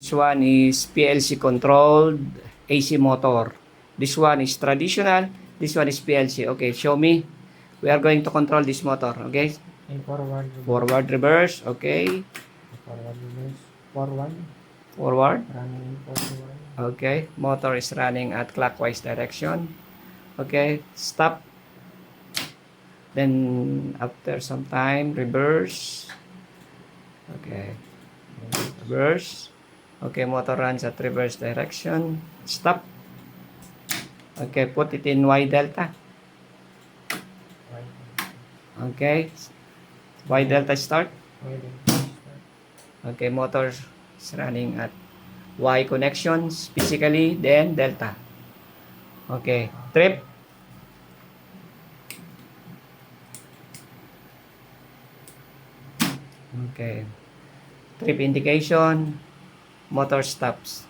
This one is PLC controlled AC motor. This one is traditional. This one is PLC. Okay, show me. We are going to control this motor. Okay. And forward. Forward, reverse. Okay. Forward, reverse. Forward. Forward. Running forward. Okay. Motor is running at clockwise direction. Okay. Stop. Then after some time, reverse. Okay. Reverse. Okay, motor runs at reverse direction. Stop. Okay, put it in Y delta. Okay. Y delta start. Okay, motor is running at Y connections physically, then delta. Okay, trip. Okay. Trip indication. Motor stops.